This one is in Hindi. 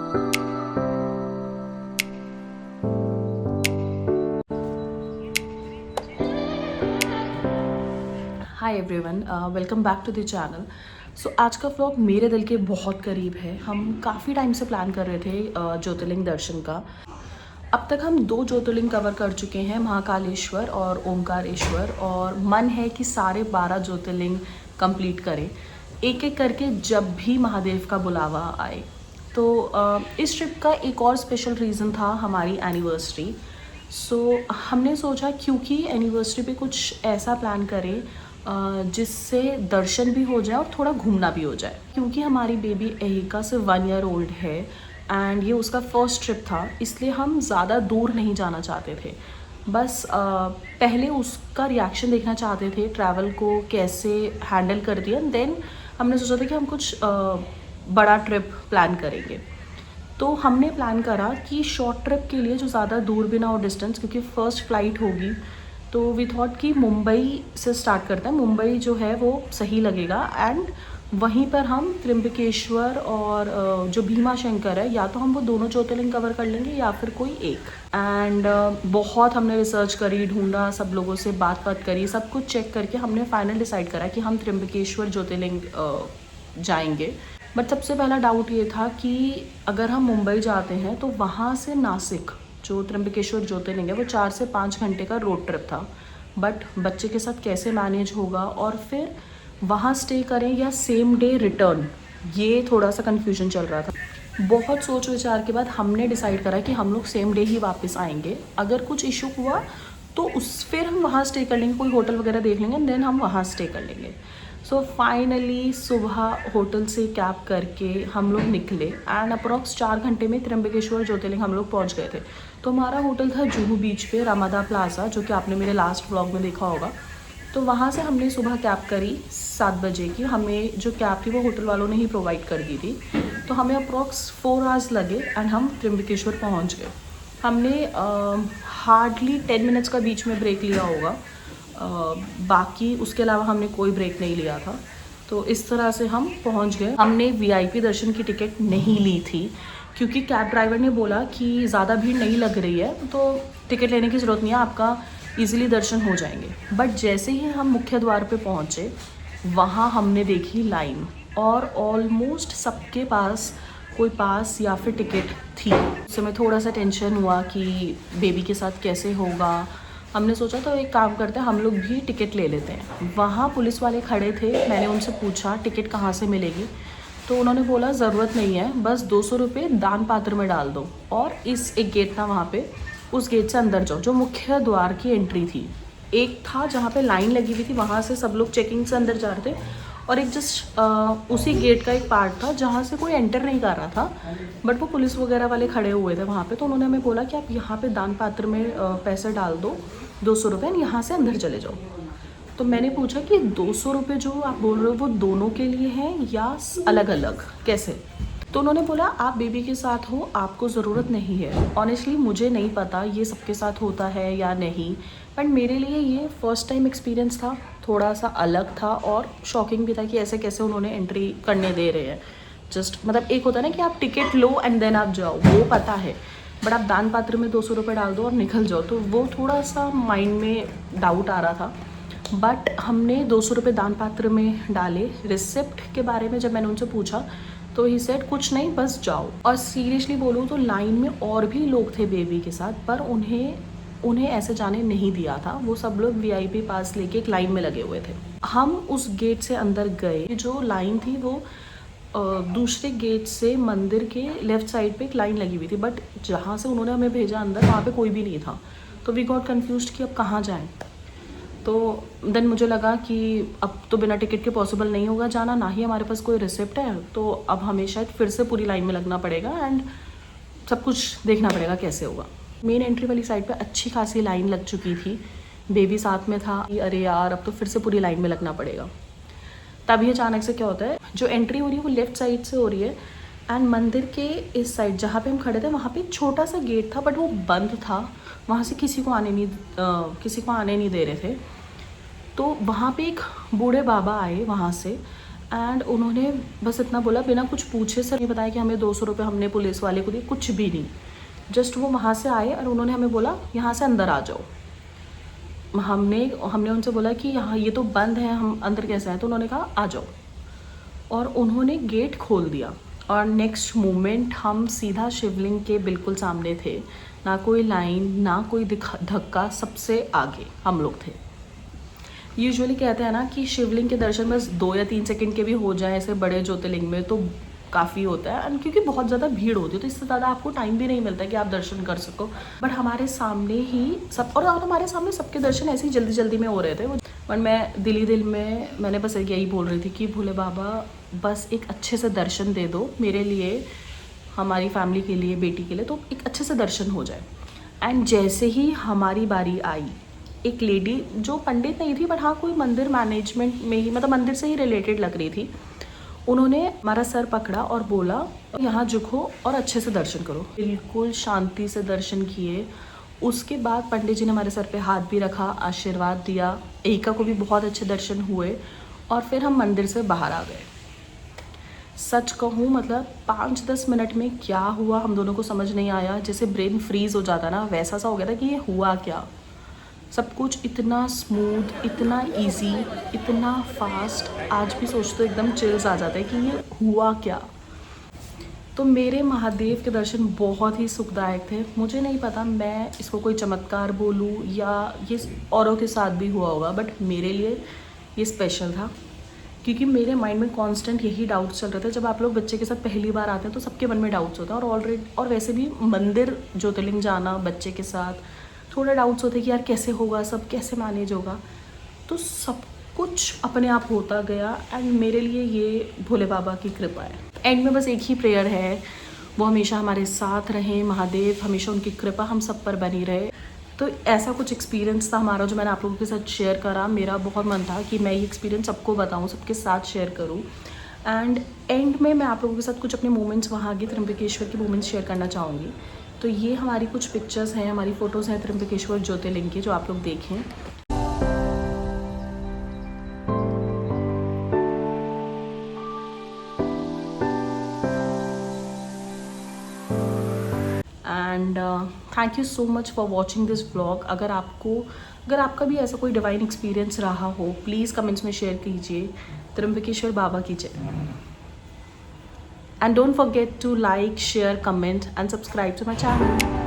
Hi everyone, welcome back to the channel. So आज का व्लॉग मेरे दिल के बहुत करीब है। हम काफ़ी टाइम से प्लान कर रहे थे ज्योतिर्लिंग दर्शन का। अब तक हम 2 ज्योतिर्लिंग कवर कर चुके हैं, महाकालेश्वर और ओमकारेश्वर, और मन है कि सारे 12 ज्योतिर्लिंग कंप्लीट करें एक एक करके जब भी महादेव का बुलावा आए। तो इस ट्रिप का एक और स्पेशल रीज़न था हमारी एनिवर्सरी। सो हमने सोचा क्योंकि एनिवर्सरी पे कुछ ऐसा प्लान करें जिससे दर्शन भी हो जाए और थोड़ा घूमना भी हो जाए, क्योंकि हमारी बेबी एहिका सिर्फ 1 ईयर ओल्ड है एंड ये उसका फर्स्ट ट्रिप था, इसलिए हम ज़्यादा दूर नहीं जाना चाहते थे। बस पहले उसका रिएक्शन देखना चाहते थे, ट्रैवल को कैसे हैंडल कर दिया। देन हमने सोचा था कि हम कुछ बड़ा ट्रिप प्लान करेंगे। तो हमने प्लान करा कि शॉर्ट ट्रिप के लिए जो ज़्यादा दूर भी ना हो डिस्टेंस, क्योंकि फ़र्स्ट फ्लाइट होगी, तो वी थॉट कि मुंबई से स्टार्ट करते हैं। मुंबई जो है वो सही लगेगा एंड वहीं पर हम त्र्यंबकेश्वर और जो भीमा शंकर है, या तो हम वो दोनों ज्योतिर्लिंग कवर कर लेंगे या फिर कोई एक। एंड बहुत हमने रिसर्च करी, ढूंढा, सब लोगों से बात करी, सब कुछ चेक करके हमने फाइनल डिसाइड करा कि हम त्र्यंबकेश्वर ज्योतिर्लिंग जाएंगे। बट सबसे पहला डाउट ये था कि अगर हम मुंबई जाते हैं तो वहाँ से नासिक जो त्र्यंबकेश्वर ज्योतिर्लिंग है वो 4 से 5 घंटे का रोड ट्रिप था। बट बच्चे के साथ कैसे मैनेज होगा, और फिर वहाँ स्टे करें या सेम डे रिटर्न, ये थोड़ा सा कन्फ्यूजन चल रहा था। बहुत सोच विचार के बाद हमने डिसाइड करा कि हम लोग सेम डे ही वापस आएंगे। अगर कुछ इशू हुआ तो फिर हम वहाँ स्टे कर लेंगे, कोई होटल वगैरह देख लेंगे, देन हम वहाँ स्टे कर लेंगे। सो फाइनली सुबह होटल से कैब करके हम लोग निकले एंड अप्रॉक्स 4 घंटे में त्र्यंबकेश्वर ज्योतिर्लिंग हम लोग पहुंच गए थे। तो हमारा होटल था जुहू बीच पे, रामादा प्लाजा, जो कि आपने मेरे लास्ट व्लॉग में देखा होगा। तो वहाँ से हमने सुबह कैब करी 7 बजे की। हमें जो कैब थी वो होटल वालों ने ही प्रोवाइड कर दी थी। तो हमें अप्रॉक्स 4 आवर्स लगे एंड हम त्र्यंबकेश्वर पहुँच गए। हमने हार्डली 10 मिनट्स का बीच में ब्रेक लिया होगा, बाकी उसके अलावा हमने कोई ब्रेक नहीं लिया था। तो इस तरह से हम पहुंच गए। हमने वीआईपी दर्शन की टिकट नहीं ली थी, क्योंकि कैब ड्राइवर ने बोला कि ज़्यादा भीड़ नहीं लग रही है तो टिकट लेने की ज़रूरत नहीं है, आपका इजीली दर्शन हो जाएंगे। बट जैसे ही हम मुख्य द्वार पे पहुँचे, वहाँ हमने देखी लाइन, और ऑलमोस्ट सबके पास कोई पास या फिर टिकट थी। उससे मैं थोड़ा सा टेंशन हुआ कि बेबी के साथ कैसे होगा। हमने सोचा तो एक काम करते हैं, हम लोग भी टिकट ले लेते हैं। वहाँ पुलिस वाले खड़े थे, मैंने उनसे पूछा टिकट कहाँ से मिलेगी, तो उन्होंने बोला ज़रूरत नहीं है, बस 200 रुपये दान पात्र में डाल दो, और इस एक गेट था वहाँ पे, उस गेट से अंदर जाओ, जो मुख्य द्वार की एंट्री थी। एक था जहाँ पे लाइन लगी हुई थी, वहाँ से सब लोग चेकिंग से अंदर जा रहे थे, और एक जस्ट उसी गेट का एक पार्ट था जहाँ से कोई एंटर नहीं कर रहा था, बट वो पुलिस वगैरह वाले खड़े हुए थे वहाँ पे। तो उन्होंने हमें बोला कि आप यहाँ पे दान पात्र में पैसे डाल दो 200 रुपये, यहाँ से अंदर चले जाओ। तो मैंने पूछा कि 200 रुपये जो आप बोल रहे हो वो दोनों के लिए हैं या अलग अलग, कैसे? तो उन्होंने बोला आप बेबी के साथ हो, आपको ज़रूरत नहीं है। ऑनेस्टली मुझे नहीं पता ये सबके साथ होता है या नहीं, बट मेरे लिए ये फर्स्ट टाइम एक्सपीरियंस था, थोड़ा सा अलग था और शॉकिंग भी था कि ऐसे कैसे उन्होंने एंट्री करने दे रहे हैं। जस्ट मतलब एक होता है ना कि आप टिकट लो एंड देन आप जाओ, वो पता है, बट आप दान पात्र में 200 रुपये डाल दो और निकल जाओ, तो वो थोड़ा सा माइंड में डाउट आ रहा था। बट हमने 200 रुपये दान पात्र में डाले। रिसिप्ट के बारे में जब मैंने उनसे पूछा तो ही सेड कुछ नहीं, बस जाओ। और सीरियसली बोलूँ तो लाइन में और भी लोग थे बेबी के साथ, पर उन्हें ऐसे जाने नहीं दिया था। वो सब लोग वीआईपी पास लेके एक लाइन में लगे हुए थे। हम उस गेट से अंदर गए, जो लाइन थी वो दूसरे गेट से मंदिर के लेफ़्ट साइड पे एक लाइन लगी हुई थी, बट जहाँ से उन्होंने हमें भेजा अंदर वहाँ पे कोई भी नहीं था। तो वी गॉट कन्फ्यूज्ड कि अब कहाँ जाएं। तो देन मुझे लगा कि अब तो बिना टिकट के पॉसिबल नहीं होगा जाना, ना ही हमारे पास कोई रिसिप्ट है, तो अब हमें शायद फिर से पूरी लाइन में लगना पड़ेगा एंड सब कुछ देखना पड़ेगा कैसे होगा। मेन एंट्री वाली साइड पे अच्छी खासी लाइन लग चुकी थी, बेबी साथ में था। अरे यार, अब तो फिर से पूरी लाइन में लगना पड़ेगा। तभी अचानक से क्या होता है, जो एंट्री हो रही है वो लेफ़्ट साइड से हो रही है एंड मंदिर के इस साइड जहाँ पे हम खड़े थे वहाँ पे एक छोटा सा गेट था, बट वो बंद था, वहाँ से किसी को आने नहीं दे रहे थे। तो वहाँ पे एक बूढ़े बाबा आए वहाँ से एंड उन्होंने बस इतना बोला बिना कुछ पूछे, सर ये बताया कि हमें 200 रुपये हमने पुलिस वाले को दिए, कुछ भी नहीं। जस्ट वो वहाँ से आए और उन्होंने हमें बोला यहाँ से अंदर आ जाओ। हमने उनसे बोला कि यहाँ ये तो बंद है, हम अंदर कैसे आए? तो उन्होंने कहा आ जाओ, और उन्होंने गेट खोल दिया। और नेक्स्ट मोमेंट हम सीधा शिवलिंग के बिल्कुल सामने थे। ना कोई लाइन, ना कोई धक्का, सबसे आगे हम लोग थे। यूजुअली कहते हैं ना कि शिवलिंग के दर्शन बस 2 या 3 सेकंड के भी हो जाए ऐसे बड़े ज्योतिर्लिंग में तो काफ़ी होता है, एंड क्योंकि बहुत ज़्यादा भीड़ होती है तो इससे ज़्यादा आपको टाइम भी नहीं मिलता कि आप दर्शन कर सको। बट हमारे सामने ही सब, और हमारे सामने सबके दर्शन ऐसे ही जल्दी जल्दी में हो रहे थे। बट मैं दिल में मैंने बस यही बोल रही थी कि भोले बाबा बस एक अच्छे से दर्शन दे दो मेरे लिए, हमारी फैमिली के लिए, बेटी के लिए, तो एक अच्छे से दर्शन हो जाए। एंड जैसे ही हमारी बारी आई, एक लेडी जो पंडित नहीं थी बट हाँ कोई मंदिर मैनेजमेंट में ही, मतलब मंदिर से ही रिलेटेड लग रही थी, उन्होंने हमारा सर पकड़ा और बोला यहाँ झुको और अच्छे से दर्शन करो। बिल्कुल शांति से दर्शन किए। उसके बाद पंडित जी ने हमारे सर पे हाथ भी रखा, आशीर्वाद दिया। एका को भी बहुत अच्छे दर्शन हुए और फिर हम मंदिर से बाहर आ गए। सच कहूँ मतलब 5-10 मिनट में क्या हुआ हम दोनों को समझ नहीं आया। जैसे ब्रेन फ्रीज हो जाता ना, वैसा सा हो गया था कि ये हुआ क्या। सब कुछ इतना स्मूथ, इतना इजी, इतना फास्ट, आज भी सोचते एकदम चिल्स आ जाता है कि ये हुआ क्या। तो मेरे महादेव के दर्शन बहुत ही सुखदायक थे। मुझे नहीं पता मैं इसको कोई चमत्कार बोलूँ या ये औरों के साथ भी हुआ होगा, बट मेरे लिए ये स्पेशल था क्योंकि मेरे माइंड में कांस्टेंट यही डाउट्स चल रहे थे। जब आप लोग बच्चे के साथ पहली बार आते हैं तो सबके मन में डाउट्स होता है, और वैसे भी मंदिर ज्योतिर्लिंग जाना बच्चे के साथ थोड़ा डाउट्स होते कि यार कैसे होगा, सब कैसे मैनेज होगा। तो सब कुछ अपने आप होता गया एंड मेरे लिए ये भोले बाबा की कृपा है। एंड में बस एक ही प्रेयर है, वो हमेशा हमारे साथ रहें, महादेव हमेशा उनकी कृपा हम सब पर बनी रहे। तो ऐसा कुछ एक्सपीरियंस था हमारा जो मैंने आप लोगों के साथ शेयर करा। मेरा बहुत मन था कि मैं ये एक्सपीरियंस सबको बताऊँ, सबके साथ शेयर करूँ। एंड में मैं आप लोगों के साथ कुछ अपने मोमेंट्स वहाँ के त्र्यंबकेश्वर के मोमेंट्स शेयर करना चाहूँगी। तो ये हमारी कुछ पिक्चर्स हैं, हमारी फ़ोटोज़ हैं त्र्यंबकेश्वर ज्योतिर्लिंग की, जो आप लोग देखें। And thank you so much for watching this vlog. अगर आपका भी ऐसा कोई डिवाइन एक्सपीरियंस रहा हो, प्लीज़ कमेंट्स में शेयर कीजिए। त्र्यंबकेश्वर बाबा की जय। And don't forget to like, share, comment and subscribe to my channel.